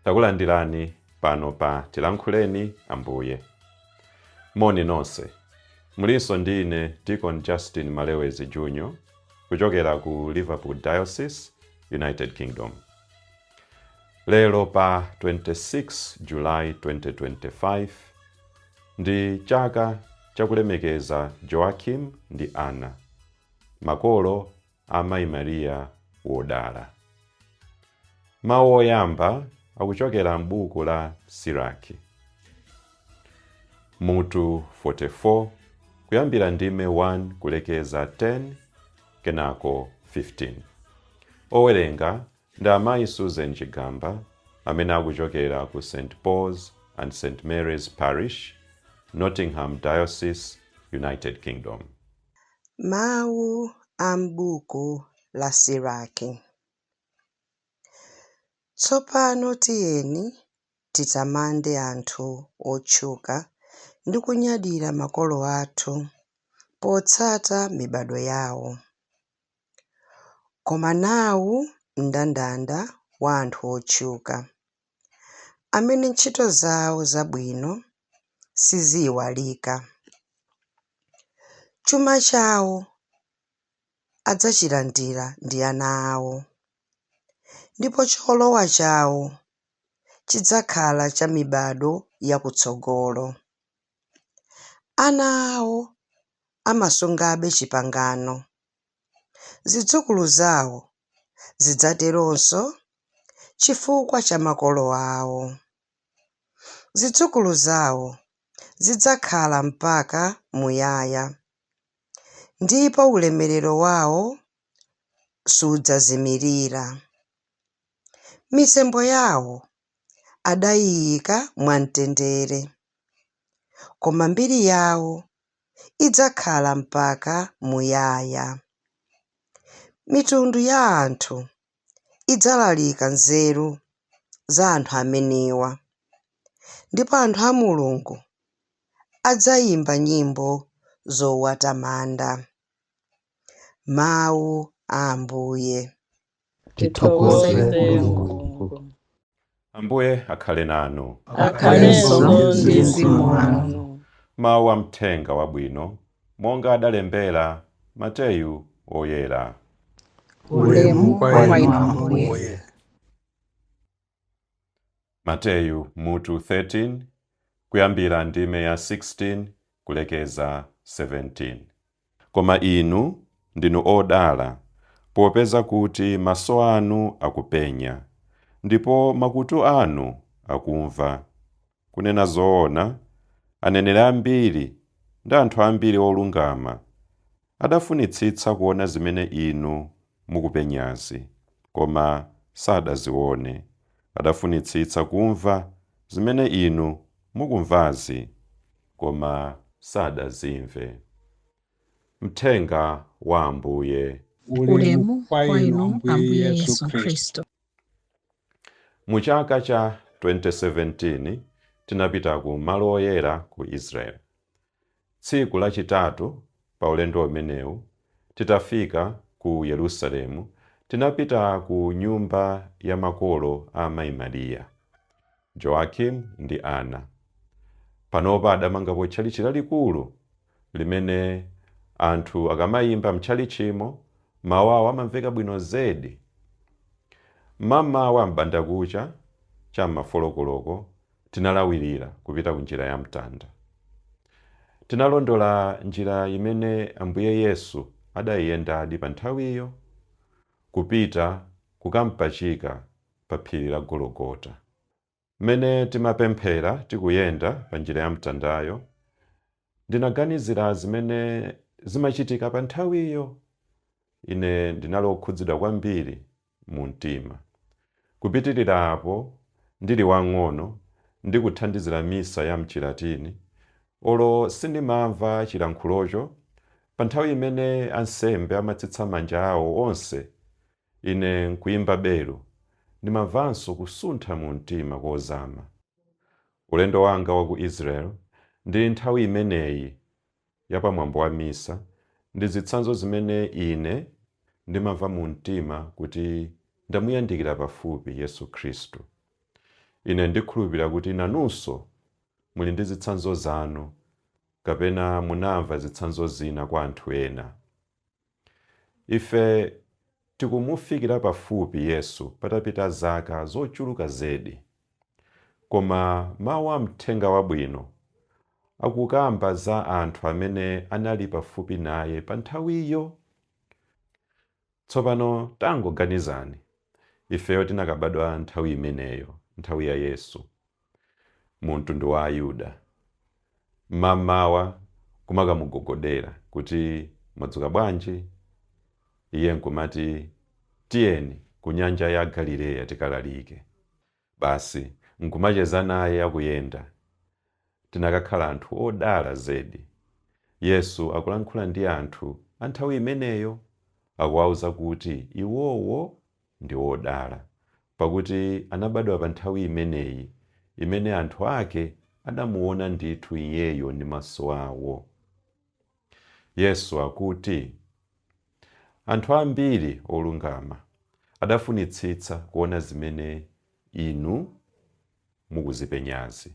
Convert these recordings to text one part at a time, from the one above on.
Takulandirani pano pa Tilankhuleni Ambuye. Moni nonse. Mulinso ndine Deacon Justin Malewezi Jr. kuchokera ku Liverpool Diocese, United Kingdom. Lero pa 26 July 2025 ndi chaka chakulemekeza Joachim ndi Anna, makolo a Mayi Mariya wodala. Mawu oyamba akuchokera m'buku la Siraki. Mutu 44 kuyambira ndime 1 kulekeza 10 kenako 15. Owerenga ndi amayi Susan Chigamba amene akuchokera ku St. Paul's and St. Mary's Parish, Nottingham Diocese, United Kingdom. Mawu a m'buku la Siraki. Tsopano tiyeni titamande anthu otchuka ndi kunyadira makolo athu potsata mibado yawo. Koma nawu mndandanda wa anthu otchuka amene ntchito zawo zabwino siziyiwalika. Chuma chawo adzachilandira ndi ana awo, ndipo cholowa chawo chidzakhala cha mibado yakutsogolo. Ana awo amasungabe chipangano, zidzukulu zawo zidzateronso chifukwa cha makolo awo. Zidzukulu zawo zidzakhala mpaka muyaya, ndipo ulemerero wawo sudzazimirira. Misembo yawo adayiyika mwamtendere, koma mbiri yawo idzakhala mpaka muyaya. Mitundu ya anthu idzalalika nzeru za anthu amenewa, ndipo anthu a Mulungu adzayimba nyimbo zowatamanda. Mawu a Ambuye. Tithokoze Mulungu. Ambuye akhale nanu. Akhalenso ndi mzimu wanu. Mawu a mthenga wabwino monga adalembera Mateyu oyera. Ulemu kwa inu Ambuye. Mateyu mutu 13 kuyambira ndime ya 16 kulekeza 17. Koma inu ndinu odala, popeza kuti maso anu akupenya, ndipo makutu anu akumva. Kunena zoona, aneneri ambiri ndi anthu ambiri olungama adafunitsitsa kuona zimene inu mukupenyazi, koma sadazione. Adafunitsitsa kumva zimene inu mukumvazi, koma sadazimve. Mthenga wa Ambuye. Ulemu kwa inu Ambuye Yesu Kristo. Mu chaka cha 2017 tinapita ku malo oyera ku Israel. Tsiku lachitatu pa ulendo umenewu titafika ku Yerusalemu, tinapita ku nyumba ya makolo a Mayi Mariya, Joachim ndi Anna. Panopa adamangapo tchalitchi lalikulu limene anthu akamayimba mtchalichimo mawu awo amamveka bwino zedi. Mmamawa m'bandakucha cham'mafolokoloko tinalawirira kupita ku njira ya mtanda. Tinalondola njira imene Ambuye Yesu adayiyendadi pa nthawiyo, kupita kukampachika pa phiri la Gologota. Mmene timapemphera tikuyenda pa njira ya mtandayo, ndinaganizira zimene zimachitika pa nthawiyo. Ine ndinalokhudzidwa kwambiri mu mtima. Kupitirira apo, ndili wang'ono ndi kuthandizira misa ya mchilatini, olo sindimamva chilankhulocho, pa nthawi imene ansembe amatsitsa manja awo onse, ine nkuyimba belu, ndimamvanso kusuntha mu mtima kozama. Ulendo wanga wa ku Israel ndi nthawi imeneyi ya pamwambo wa misa ndi zitsanzo zimene ine ndimamva mu mtima kuti ndamuyandikira pafupi Yesu Khristu. Ine ndikhulupirira kuti nanunso muli ndi zitsanzo zanu kapena munamva zitsanzo zina kwa anthu ena. Ife tikumufikira pafupi Yesu patapita zaka zochuluka zedi, koma mawu a Uthenga Wabwino akukamba za anthu amene anali pafupi naye pa nthawiyo. Tsopano tangoganizani, ifeyo tinakabadwa nthawi imeneyo, nthawi ya Yesu, mu mtundu wa Ayuda. Mamawa kumakamugogodera kuti mwadzuka bwanji, iye nkumati tiyeni ku nyanja ya Galileya tikalalike. Basi nkumacheza naye akuyenda. Tinakakhala anthu odala zedi. Yesu akulankhula ndi anthu a nthawi imeneyo, akuwauza kuti iwowo ndi odala, pakuti anabadwa pa nthawi imeneyi imene anthu ake adamuona ndithu iyeyo ndi maso awo. Yesu akuti anthu ambiri olungama adafunitsitsa kuona zimene inu mukuzipenyazi,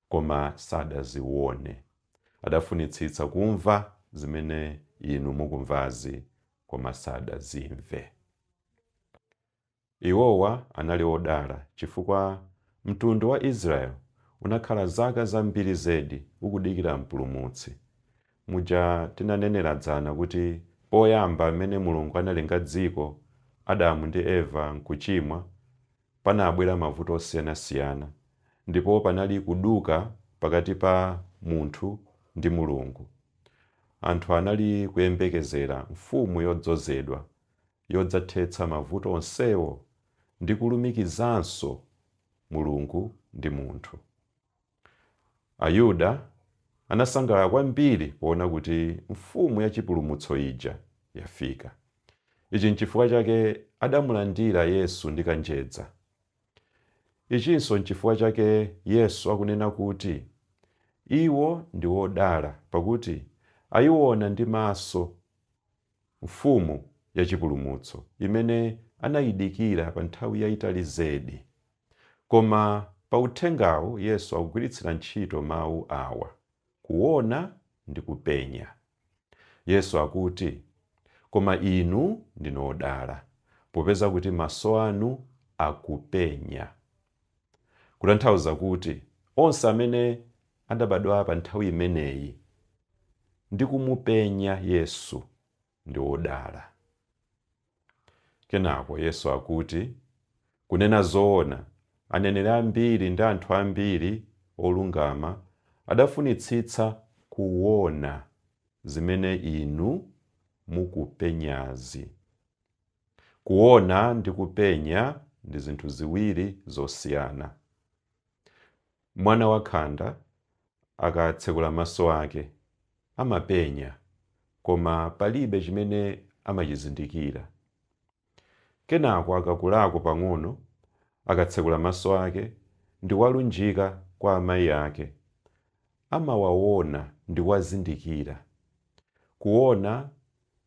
koma sadazione. Adafunitsitsa kumva zimene inu mukumvazi, koma sadazimve. Iwowa anali odala chifukwa mtundu wa Israeli unakhala zaka zambiri zedi ukudikira mpulumutsi. Muja tinanenera dzana kuti poyamba amene Mulungu analenga dziko, Adamu ndi Eva nkuchimwa, panabwera mavuto osiyanasiyana, ndipo panali kuduka pakati pa munthu ndi Mulungu. Anthu anali kuyembekezera mfumu yodzozedwa yodzathetsa mavuto onsewo ndi kulumikizanso Mulungu ndi munthu. Ayuda anasangalala kwambiri poona kuti mfumu yachipulumutso ija yafika. Ichi nchifukwa chake adamulandira Yesu ndi kanjedza. Ichinso nchifukwa chake Yesu akunena kuti iwo ndi odala pakuti ayiona ndi maso mfumu yachipulumutso imene anayidikira pa nthawi yayitali zedi. Koma pa uthengawo Yesu akugwiritsira ntchito mawu awa: kuona ndi kupenya. Yesu akuti koma inu ndinu odala popeza kuti maso anu akupenya. Kutanthauza kuti onse amene adabadwa pa nthawi imeneyi ndi kumupenya Yesu ndi odala. Kenako Yesu akuti kunena zoona, aneneri ambiri ndi anthu ambiri olungama adafunitsitsa kuona zimene inu mukupenyazi. Kuona ndi kupenya ndi zinthu ziwiri zosiyana. Mwana wakhanda akatsekula maso ake amapenya, koma palibe chimene amachizindikira. Kenako akakulako pang'ono akatsekula maso ake ndi walunjika kwa amayi ake, amawaona ndi wazindikira. Kuona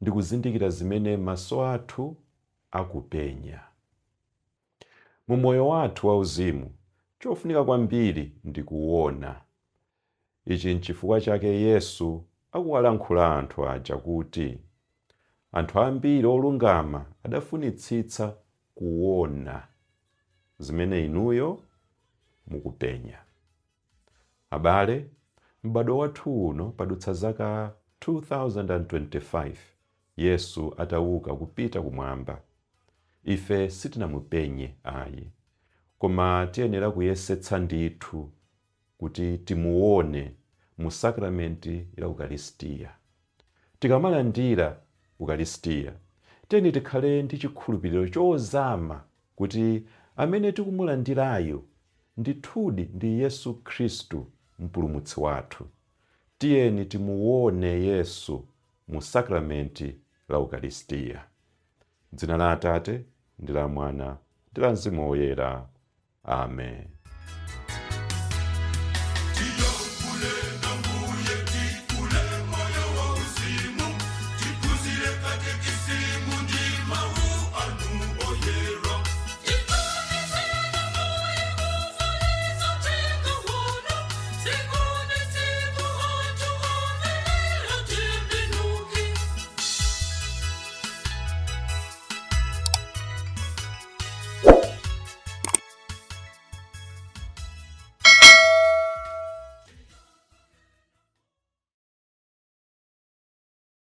ndi kuzindikira zimene maso athu akupenya. Mu moyo wathu wauzimu chofunika kwambiri ndi kuona. Ichi nchifukwa chake Yesu akuwalankhula anthu aja kuti anthu ambiri olungama adafunitsitsa kuona zimene inuyo mukupenya. Abale, m'bado wathu uno padutsa zaka 2025 Yesu atauka kupita kumwamba. Ife sitinamupenye ayi, koma tiyenera kuyesetsa ndithu kuti timuone mu sakramenti la Ukaristiya. Tikamalandira Ukaristiya, tiyeni tikhale ndi chikhulupiriro chozama kuti amene tikumulandirayo ndithudi ndi Yesu Khristu mpulumutsi wathu. Tiyeni timuone Yesu mu sakramenti la Ukaristiya. Dzina la Atate ndi la Mwana ndi la Mzimu Woyera. Amen.